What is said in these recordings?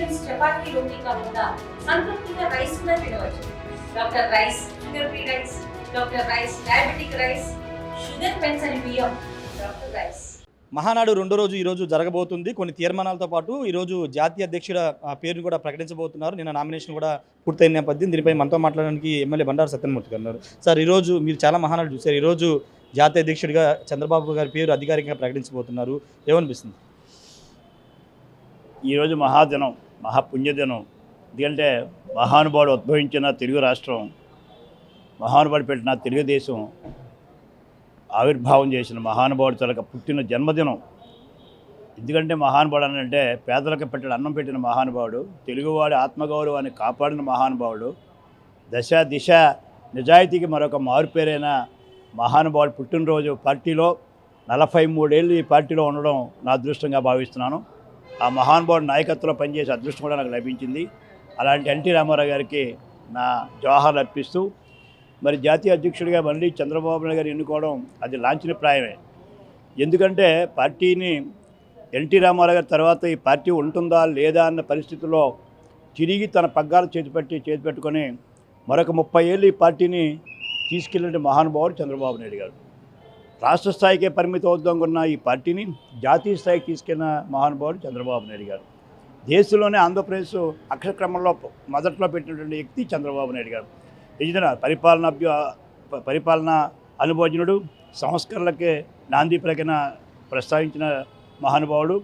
Options chapati రోటీ కాకుండా సంతృప్తిగా rice కూడా తినవచ్చు. Doctor rice, sugar free rice, doctor rice, diabetic rice, sugar పెన్సని బియ్యం, డాక్టర్ రైస్. మహానాడు రెండో రోజు ఈరోజు జరగబోతుంది. కొన్ని తీర్మానాలతో పాటు ఈరోజు జాతీయ అధ్యక్షుల పేరును కూడా ప్రకటించబోతున్నారు. నిన్న నామినేషన్ కూడా పూర్తయిన నేపథ్యం దీనిపై మనతో మాట్లాడడానికి ఎమ్మెల్యే బండారు సత్యమూర్తి గారు ఉన్నారు. సార్, ఈరోజు మీరు చాలా మహానాడు చూశారు. ఈరోజు జాతీయ అధ్యక్షుడిగా చంద్రబాబు గారి పేరు అధికారికంగా ప్రకటించబోతున్నారు. ఏమనిపిస్తుంది? ఈరోజు మహాదినం, మహాపుణ్యదినం. ఎందుకంటే మహానుభావుడు ఉద్భవించిన తెలుగు రాష్ట్రం, మహానుభావుడు పెట్టిన తెలుగుదేశం ఆవిర్భావం చేసిన మహానుభావుడు తనకు పుట్టిన జన్మదినం. ఎందుకంటే మహానుభావుడు అంటే పేదలకు పెట్టిన అన్నం పెట్టిన మహానుభావుడు, తెలుగువాడి ఆత్మగౌరవాన్ని కాపాడిన మహానుభావుడు, దశ దిశ నిజాయితీకి మరొక మారుపేరైన మహానుభావుడు పుట్టినరోజు పార్టీలో 43 ఏళ్ళు ఈ పార్టీలో ఉండడం నా అదృష్టంగా భావిస్తున్నాను. ఆ మహానుభావుడు నాయకత్వంలో పనిచేసే అదృష్టం కూడా నాకు లభించింది. అలాంటి ఎన్టీ రామారావు గారికి నా జోహార్లు అర్పిస్తూ, మరి జాతీయ అధ్యక్షుడిగా మళ్ళీ చంద్రబాబు నాయుడు గారు ఎన్నుకోవడం అది లాంఛనప్రాయమే. ఎందుకంటే పార్టీని ఎన్టీ రామారావు గారి తర్వాత ఈ పార్టీ ఉంటుందా లేదా అన్న పరిస్థితుల్లో తిరిగి తన పగ్గాలు చేతిపెట్టుకొని మరొక 30 ఏళ్ళు ఈ పార్టీని తీసుకెళ్ళిన మహానుభావుడు చంద్రబాబు నాయుడు గారు. రాష్ట్ర స్థాయికే పరిమితం అవుతుందనుకున్న ఈ పార్టీని జాతీయ స్థాయికి తీసుకెళ్లిన మహానుభావుడు చంద్రబాబు నాయుడు గారు. దేశంలోనే ఆంధ్రప్రదేశ్ అక్షరక్రమంలో మొదట్లో పెట్టినటువంటి వ్యక్తి చంద్రబాబు నాయుడు గారు. నిజంగా పరిపాలన అనుభవజ్ఞుడు, సంస్కరణలకే నాంది పలికిన ప్రస్తావించిన మహానుభావుడు.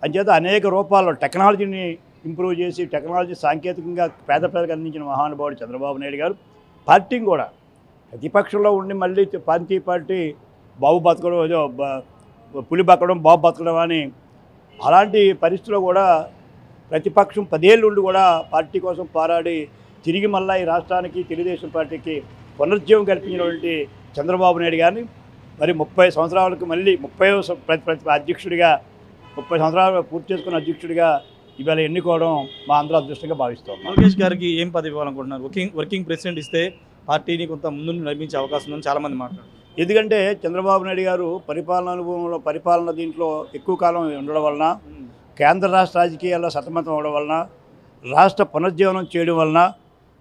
అంచేత అనేక రూపాల్లో టెక్నాలజీని ఇంప్రూవ్ చేసి టెక్నాలజీ సాంకేతికంగా పేద ప్రజలకు అందించిన మహానుభావుడు చంద్రబాబు నాయుడు గారు. పార్టీని కూడా ప్రతిపక్షంలో ఉండి మళ్ళీ ప్రాంతీయ పార్టీ బాబు బతకడం, పులి బతకడం బాబు బతకడం అని అలాంటి పరిస్థితుల్లో కూడా ప్రతిపక్షం 10 ఏళ్ళు ఉండి కూడా పార్టీ కోసం పోరాడి తిరిగి మళ్ళీ ఈ రాష్ట్రానికి తెలుగుదేశం పార్టీకి పునరుజ్జీవం కల్పించినటువంటి చంద్రబాబు నాయుడు గారిని మరి 30 సంవత్సరాలకు మళ్ళీ 30వ అధ్యక్షుడిగా 30 సంవత్సరాలు పూర్తి చేసుకున్న అధ్యక్షుడిగా ఇవాళ ఎన్నుకోవడం మా అందరూ అదృష్టంగా భావిస్తాం. లోకేష్ గారికి ఏం పదవి ఇవ్వాలనుకుంటున్నారు? వర్కింగ్ ప్రెసిడెంట్ ఇస్తే పార్టీని కొంత ముందు నడిపించే అవకాశం ఉందని చాలామంది మాట్లాడారు. ఎందుకంటే చంద్రబాబు నాయుడు గారు పరిపాలన దీంట్లో ఎక్కువ కాలం ఉండడం వలన, కేంద్ర రాష్ట్ర రాజకీయాల్లో సతమతం అవడం వలన, రాష్ట్ర పునరుజ్జీవనం చేయడం వలన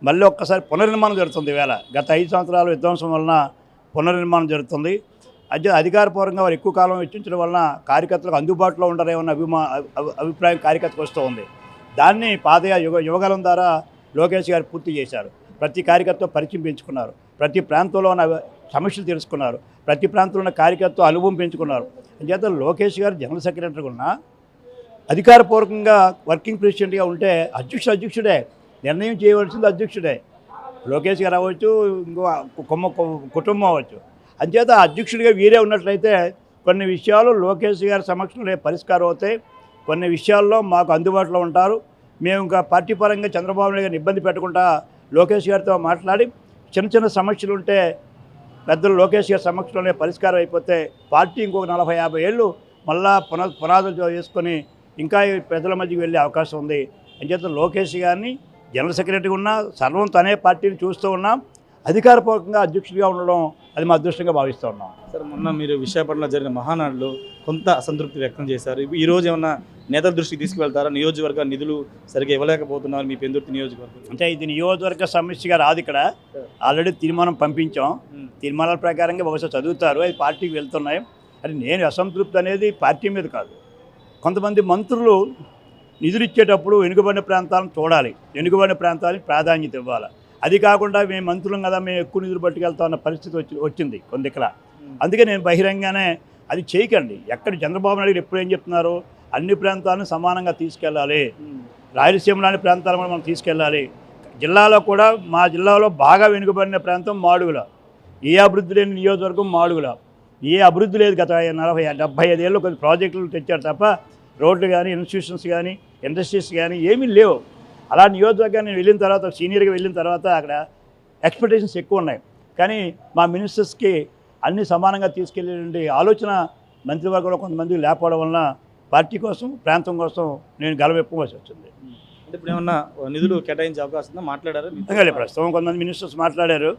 మళ్ళీ ఒక్కసారి పునర్నిర్మాణం జరుగుతుంది. ఈవేళ గత 5 సంవత్సరాల విధ్వంసం వలన పునర్నిర్మాణం జరుగుతుంది. అధికారపూర్వకంగా వారు ఎక్కువ కాలం వెచ్చించడం వలన కార్యకర్తలకు అందుబాటులో ఉండరేమన్న అభిప్రాయం కార్యకర్తకు వస్తూ ఉంది. దాన్ని యువగలం ద్వారా లోకేష్ గారు పూర్తి చేశారు. ప్రతి కార్యకర్త పరిచయం పెంచుకున్నారు, ప్రతి ప్రాంతంలో ఉన్న సమస్యలు తెలుసుకున్నారు, ప్రతి ప్రాంతంలో ఉన్న కార్యకర్త అనుభవం పెంచుకున్నారు. అంచేత లోకేష్ గారు జనరల్ సెక్రటరీగా ఉన్న అధికారపూర్వకంగా వర్కింగ్ ప్రెసిడెంట్గా ఉంటే అధ్యక్షుడే నిర్ణయం చేయవలసింది అధ్యక్షుడే. లోకేష్ గారు అవ్వచ్చు, ఇంకో కుటుంబం అవ్వచ్చు. అంచేత అధ్యక్షుడిగా వీరే ఉన్నట్లయితే కొన్ని విషయాలు లోకేష్ గారి సమక్షంలో పరిష్కారం అవుతాయి. కొన్ని విషయాల్లో మాకు అందుబాటులో ఉంటారు. మేము ఇంకా పార్టీ పరంగా చంద్రబాబు నాయుడు గారిని ఇబ్బంది పెట్టకుండా లోకేష్ గారితో మాట్లాడి చిన్న సమస్యలు ఉంటే పెద్దలు లోకేష్ గారి సమక్షంలోనే పరిష్కారం అయిపోతే పార్టీ ఇంకొక 40-50 ఏళ్ళు మళ్ళా పునాదులు వేసుకొని ఇంకా ప్రజల మధ్యకి వెళ్ళే అవకాశం ఉంది. అంచేత లోకేష్ గారిని జనరల్ సెక్రటరీగా ఉన్నా సర్వం తనే పార్టీని చూస్తూ ఉన్నాం. అధికారపూర్వకంగా అధ్యక్షుడిగా ఉండడం అది మా అదృష్టంగా భావిస్తూ ఉన్నాం. సార్, మొన్న మీరు విశాఖపట్నంలో జరిగిన మహానాడులో కొంత అసంతృప్తి వ్యక్తం చేశారు. ఈరోజు ఏమన్నా నేతల దృష్టికి తీసుకువెళ్తారా? నియోజకవర్గ నిధులు సరిగ్గా ఇవ్వలేకపోతున్నారు మీ పెందుర్తి నియోజకవర్గం. అంటే ఇది నియోజకవర్గ సమస్యగా రాదు. ఇక్కడ ఆల్రెడీ తీర్మానం పంపించాం. తీర్మానాల ప్రకారంగా బహుశా చదువుతారు, అది పార్టీకి వెళ్తున్నాయి. అది నేను అసంతృప్తి అనేది పార్టీ మీద కాదు. కొంతమంది మంత్రులు నిధులు ఇచ్చేటప్పుడు వెనుకబడిన ప్రాంతాలను చూడాలి, వెనుకబడిన ప్రాంతానికి ప్రాధాన్యత ఇవ్వాలి. అది కాకుండా మేము మంత్రులం కదా, మేము ఎక్కువ నిధులు పట్టుకెళ్తాం అన్న పరిస్థితి వచ్చింది కొన్ని ఇక్కడ. అందుకే నేను బహిరంగానే అది చేయకండి. ఎక్కడ చంద్రబాబు నాయుడు ఎప్పుడు ఏం చెప్తున్నారు, అన్ని ప్రాంతాలను సమానంగా తీసుకెళ్ళాలి, రాయలసీమలోని ప్రాంతాలను కూడా మనం తీసుకెళ్ళాలి. జిల్లాలో కూడా మా జిల్లాలో బాగా వెనుకబడిన ప్రాంతం మాడుగుల. ఏ అభివృద్ధి లేని నియోజకవర్గం మాడుగుల. ఏ అభివృద్ధి లేదు. గత 40-75 ఏళ్ళు కొన్ని ప్రాజెక్టులు తెచ్చారు తప్ప రోడ్లు కానీ, ఇన్స్టిట్యూషన్స్ కానీ, ఇండస్ట్రీస్ కానీ ఏమీ లేవు. అలా నియోజకవర్గాన్ని నేను వెళ్ళిన తర్వాత, సీనియర్గా వెళ్ళిన తర్వాత అక్కడ ఎక్స్పెక్టేషన్స్ ఎక్కువ ఉన్నాయి. కానీ మా మినిస్టర్స్కి అన్ని సమానంగా తీసుకెళ్ళే ఆలోచన మంత్రివర్గంలో కొంతమంది లేకపోవడం వలన పార్టీ కోసం, ప్రాంతం కోసం నేను గలవెప్పుకోవాల్సి వచ్చింది. అంటే ఇప్పుడు ఏమన్నా నిధులు కేటాయించే అవకాశం మాట్లాడారు? ప్రస్తుతం కొంతమంది మినిస్టర్స్ మాట్లాడారు,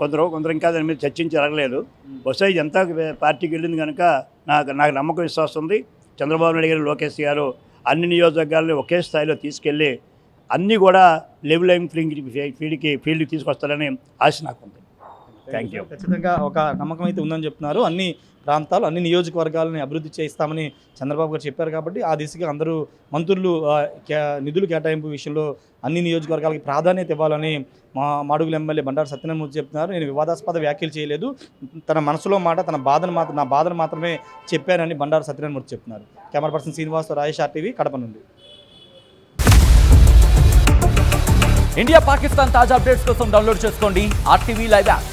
కొందరు ఇంకా దాని మీద చర్చించి జరగలేదు. బహుశా ఇదంతా పార్టీకి వెళ్ళింది కనుక నాకు నమ్మకం విశ్వాసం ఉంది. చంద్రబాబు నాయుడు గారు, లోకేష్ గారు అన్ని నియోజకవర్గాలని ఒకే స్థాయిలో తీసుకెళ్ళి అన్నీ కూడా లెవెల్ ఫీల్డ్కి తీసుకొస్తారని ఆశ నాకుంది. Thank you. ఖచ్చితంగా ఒక నమ్మకం అయితే ఉందని చెప్తున్నారు. అన్ని ప్రాంతాలు అన్ని నియోజకవర్గాలని అభివృద్ధి చేయిస్తామని చంద్రబాబు గారు చెప్పారు కాబట్టి ఆ దిశగా అందరూ మంత్రులు నిధులు కేటాయింపు విషయంలో అన్ని నియోజకవర్గాలకి ప్రాధాన్యత ఇవ్వాలని మాడుగుల ఎమ్మెల్యే బండారు సత్యనారాయణమూర్తి చెప్తున్నారు. నేను వివాదాస్పద వ్యాఖ్యలు చేయలేదు, తన మనసులో మాట నా బాధను మాత్రమే చెప్పానని బండారు సత్యనారాయణమూర్తి చెప్తున్నారు. Camera person Srinivas, Rajesh RTV, Kadapa నుండి. ఇండియా పాకిస్తాన్ తాజా అప్డేట్స్ కోసం డౌన్లోడ్ చేసుకోండి RTV లైవ్ యాప్.